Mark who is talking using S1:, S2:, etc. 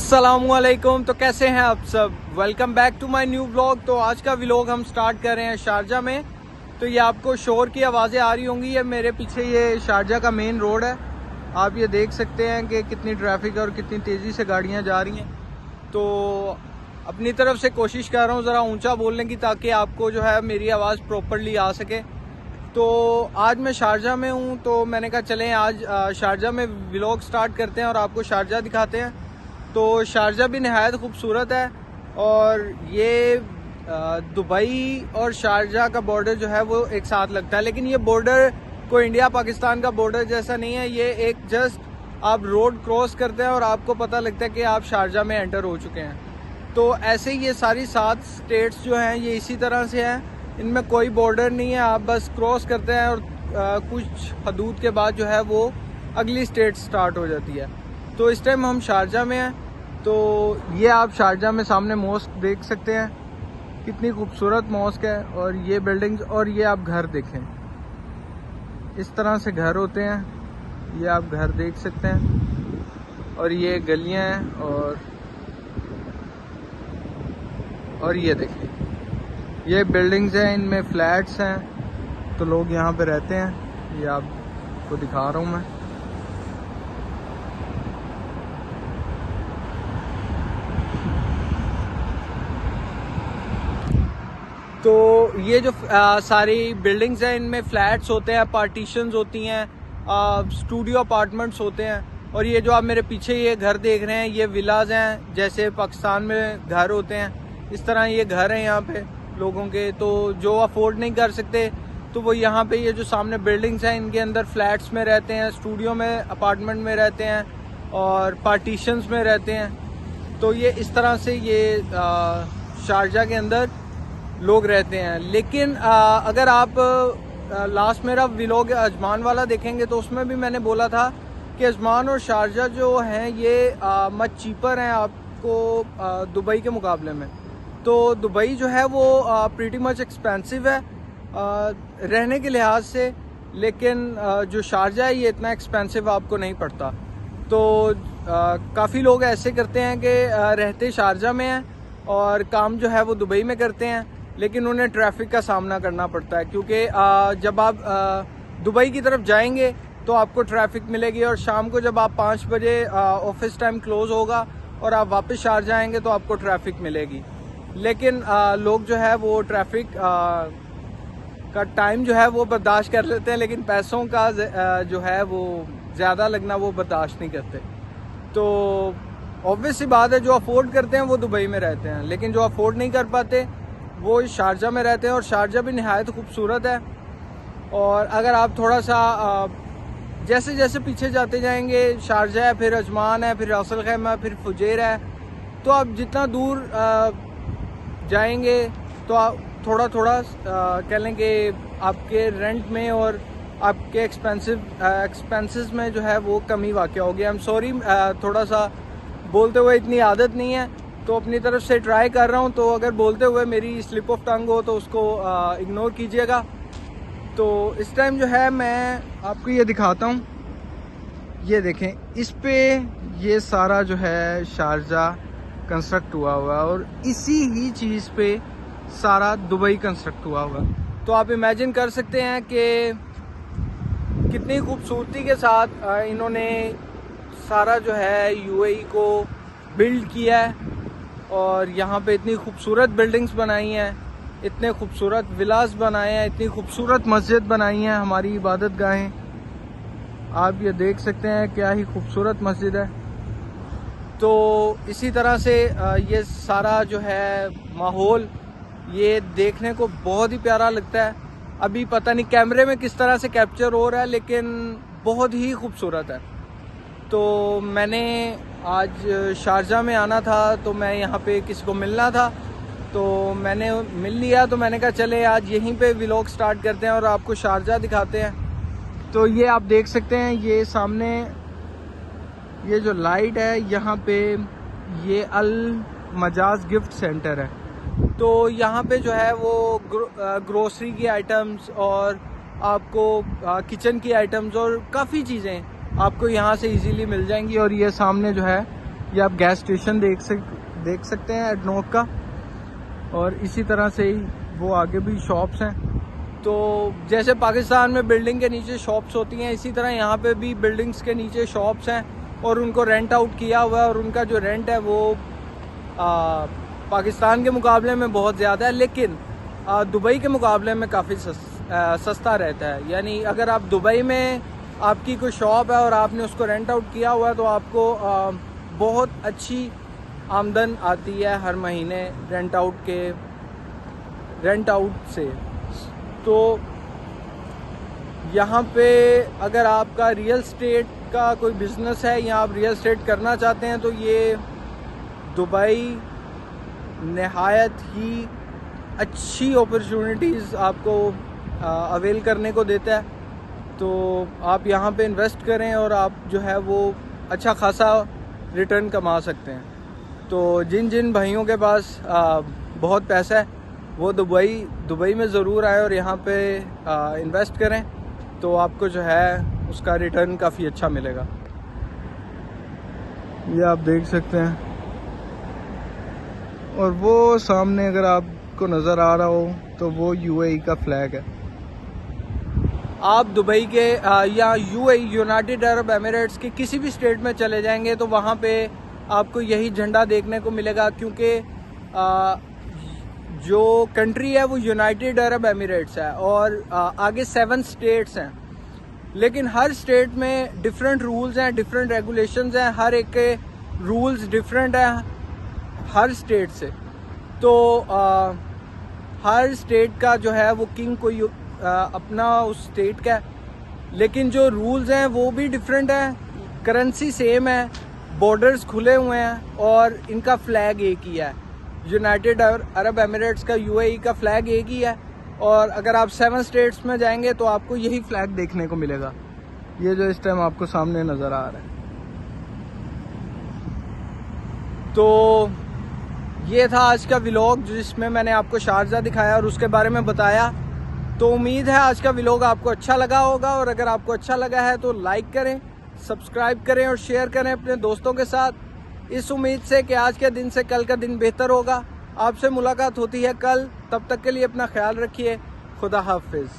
S1: अस्सलामुअलैकुम। तो कैसे हैं आप सब? Welcome back to my new vlog. तो आज का व्लॉग हम स्टार्ट कर रहे हैं शारजा में। तो ये आपको शोर की आवाज़ें आ रही होंगी। ये मेरे पीछे ये शारजा का मेन रोड है। आप ये देख सकते हैं कि कितनी ट्रैफिक है और कितनी तेज़ी से गाड़ियां जा रही हैं। तो अपनी तरफ से कोशिश कर रहा हूँ ज़रा ऊंचा बोलने की, ताकि आपको जो है मेरी आवाज़ प्रॉपरली आ सके। तो आज मैं शारजा में हूँ, तो मैंने कहा चलें आज शारजा में व्लॉग स्टार्ट करते हैं और आपको शारजा दिखाते हैं। तो शारजा भी नहायत खूबसूरत है और ये दुबई और शारजा का बॉर्डर जो है वो एक साथ लगता है, लेकिन ये बॉर्डर कोई इंडिया पाकिस्तान का बॉर्डर जैसा नहीं है। ये एक जस्ट आप रोड क्रॉस करते हैं और आपको पता लगता है कि आप शारजा में एंटर हो चुके हैं। तो ऐसे ही ये सारी 7 स्टेट्स जो हैं ये इसी तरह से हैं, इनमें कोई बॉर्डर नहीं है। आप बस क्रॉस करते हैं और कुछ हदूद के बाद जो है वो अगली स्टेट स्टार्ट हो जाती है। तो इस टाइम हम शारजा में हैं। तो ये आप शारजा में सामने मॉस्क देख सकते हैं, कितनी खूबसूरत मॉस्क है। और ये बिल्डिंग्स और ये आप घर देखें, इस तरह से घर होते हैं। ये आप घर देख सकते हैं और ये गलियां हैं और ये देखें, ये बिल्डिंग्स हैं, इनमें फ्लैट्स हैं। तो लोग यहाँ पे रहते हैं। ये आपको दिखा रहा हूँ मैं। तो ये जो सारी बिल्डिंग्स हैं इनमें फ्लैट्स होते हैं, पार्टीशंस होती हैं, स्टूडियो अपार्टमेंट्स होते हैं। और ये जो आप मेरे पीछे ये घर देख रहे हैं ये विलाज हैं, जैसे पाकिस्तान में घर होते हैं इस तरह ये घर हैं यहाँ पे लोगों के। तो जो अफोर्ड नहीं कर सकते तो वो यहाँ पे ये जो सामने बिल्डिंग्स हैं इनके अंदर फ्लैट्स में रहते हैं, स्टूडियो में अपार्टमेंट में रहते हैं और पार्टीशंस में रहते हैं। तो ये इस तरह से ये शारजा के अंदर लोग रहते हैं। लेकिन अगर आप लास्ट मेरा व्लॉग अजमान वाला देखेंगे तो उसमें भी मैंने बोला था कि अजमान और शारजा जो हैं ये मच चीपर हैं आपको दुबई के मुकाबले में। तो दुबई जो है वो प्रीटी मच एक्सपेंसिव है रहने के लिहाज से, लेकिन जो शारजा है ये इतना एक्सपेंसिव आपको नहीं पड़ता। तो काफ़ी लोग ऐसे करते हैं कि रहते शारजा में हैं और काम जो है वो दुबई में करते हैं, लेकिन उन्हें ट्रैफिक का सामना करना पड़ता है। क्योंकि जब आप दुबई की तरफ जाएंगे तो आपको ट्रैफिक मिलेगी और शाम को जब आप 5 बजे ऑफिस टाइम क्लोज होगा और आप वापस शारजा आएंगे तो आपको ट्रैफिक मिलेगी। लेकिन लोग जो है वो ट्रैफिक का टाइम जो है वो बर्दाश्त कर लेते हैं, लेकिन पैसों का जो है वो ज़्यादा लगना वो बर्दाश्त नहीं करते। तो ऑब्वियस सी बात है, जो अफोर्ड करते हैं वो दुबई में रहते हैं, लेकिन जो अफोर्ड नहीं कर पाते वो इस शारजा में रहते हैं। और शारजा भी नहायत खूबसूरत है। और अगर आप थोड़ा सा जैसे जैसे पीछे जाते जाएंगे, शारजा है, फिर अजमान है, फिर रासल खैमा है, फिर फुजैर है, तो आप जितना दूर जाएंगे तो आप थोड़ा थोड़ा कह लें कि आपके रेंट में और आपके एक्सपेंसेस में जो है वो कमी वाक़या होगी। आई एम सॉरी, थोड़ा सा बोलते हुए इतनी आदत नहीं है तो अपनी तरफ से ट्राई कर रहा हूँ। तो अगर बोलते हुए मेरी स्लिप ऑफ टंग हो तो उसको इग्नोर कीजिएगा। तो इस टाइम जो है मैं आपको ये दिखाता हूँ। ये देखें, इस पे ये सारा जो है शारजा कंस्ट्रक्ट हुआ है और इसी ही चीज़ पे सारा दुबई कंस्ट्रक्ट हुआ हुआ। तो आप इमेजिन कर सकते हैं कि कितनी खूबसूरती के साथ इन्होंने सारा जो है यूएई को बिल्ड किया है। और यहाँ पे इतनी खूबसूरत बिल्डिंग्स बनाई हैं, इतने खूबसूरत विलास बनाए हैं, इतनी खूबसूरत मस्जिद बनाई हैं, हमारी इबादत गाहें। आप ये देख सकते हैं क्या ही खूबसूरत मस्जिद है। तो इसी तरह से ये सारा जो है माहौल ये देखने को बहुत ही प्यारा लगता है। अभी पता नहीं कैमरे में किस तरह से कैप्चर हो रहा है, लेकिन बहुत ही खूबसूरत है। तो मैंने आज शारजा में आना था, तो मैं यहाँ पे किसी को मिलना था, तो मैंने मिल लिया। तो मैंने कहा चले आज यहीं पे व्लॉग स्टार्ट करते हैं और आपको शारजा दिखाते हैं। तो ये आप देख सकते हैं, ये सामने ये जो लाइट है यहाँ पे ये अल मजाज गिफ्ट सेंटर है। तो यहाँ पे जो है वो ग्रोसरी की आइटम्स और आपको किचन की आइटम्स और काफ़ी चीज़ें आपको यहाँ से इजीली मिल जाएंगी। और ये सामने जो है ये आप गैस स्टेशन देख सकते हैं एडनोक का, और इसी तरह से ही वो आगे भी शॉप्स हैं। तो जैसे पाकिस्तान में बिल्डिंग के नीचे शॉप्स होती हैं, इसी तरह यहाँ पे भी बिल्डिंग्स के नीचे शॉप्स हैं और उनको रेंट आउट किया हुआ है, और उनका जो रेंट है वो पाकिस्तान के मुकाबले में बहुत ज़्यादा है, लेकिन दुबई के मुकाबले में काफ़ी सस्ता रहता है। यानी अगर आप दुबई में आपकी कोई शॉप है और आपने उसको रेंट आउट किया हुआ है तो आपको बहुत अच्छी आमदन आती है हर महीने रेंट आउट से। तो यहाँ पे अगर आपका रियल स्टेट का कोई बिज़नेस है या आप रियल स्टेट करना चाहते हैं तो ये दुबई नहायत ही अच्छी अपॉर्चुनिटीज़ आपको अवेल करने को देता है। तो आप यहाँ पे इन्वेस्ट करें और आप जो है वो अच्छा खासा रिटर्न कमा सकते हैं। तो जिन भाइयों के पास बहुत पैसा है वो दुबई में ज़रूर आए और यहाँ पे इन्वेस्ट करें, तो आपको जो है उसका रिटर्न काफ़ी अच्छा मिलेगा। ये आप देख सकते हैं, और वो सामने अगर आपको नज़र आ रहा हो तो वो यूएई का फ्लैग है। आप दुबई के या यूएई यूनाइटेड अरब एमिरेट्स के किसी भी स्टेट में चले जाएंगे तो वहाँ पे आपको यही झंडा देखने को मिलेगा, क्योंकि जो कंट्री है वो यूनाइटेड अरब एमिरेट्स है और आगे 7 स्टेट्स हैं, लेकिन हर स्टेट में डिफरेंट रूल्स हैं, डिफरेंट रेगुलेशंस हैं, हर एक के रूल्स डिफरेंट हैं हर स्टेट से। तो हर स्टेट का जो है वो किंग कोई अपना उस स्टेट का है, लेकिन जो रूल्स हैं वो भी डिफरेंट हैं, करेंसी सेम है, बॉर्डर्स खुले हुए हैं और इनका फ्लैग एक ही है। यूनाइटेड अरब एमिरेट्स का यूएई का फ्लैग एक ही है, और अगर आप 7 स्टेट्स में जाएंगे तो आपको यही फ्लैग देखने को मिलेगा, ये जो इस टाइम आपको सामने नज़र आ रहा है। तो ये था आज का व्लॉग जिसमें मैंने आपको शारजा दिखाया और उसके बारे में बताया। तो उम्मीद है आज का व्लॉग आपको अच्छा लगा होगा, और अगर आपको अच्छा लगा है तो लाइक करें, सब्सक्राइब करें और शेयर करें अपने दोस्तों के साथ, इस उम्मीद से कि आज के दिन से कल का दिन बेहतर होगा। आपसे मुलाकात होती है कल, तब तक के लिए अपना ख्याल रखिए। खुदा हाफिज।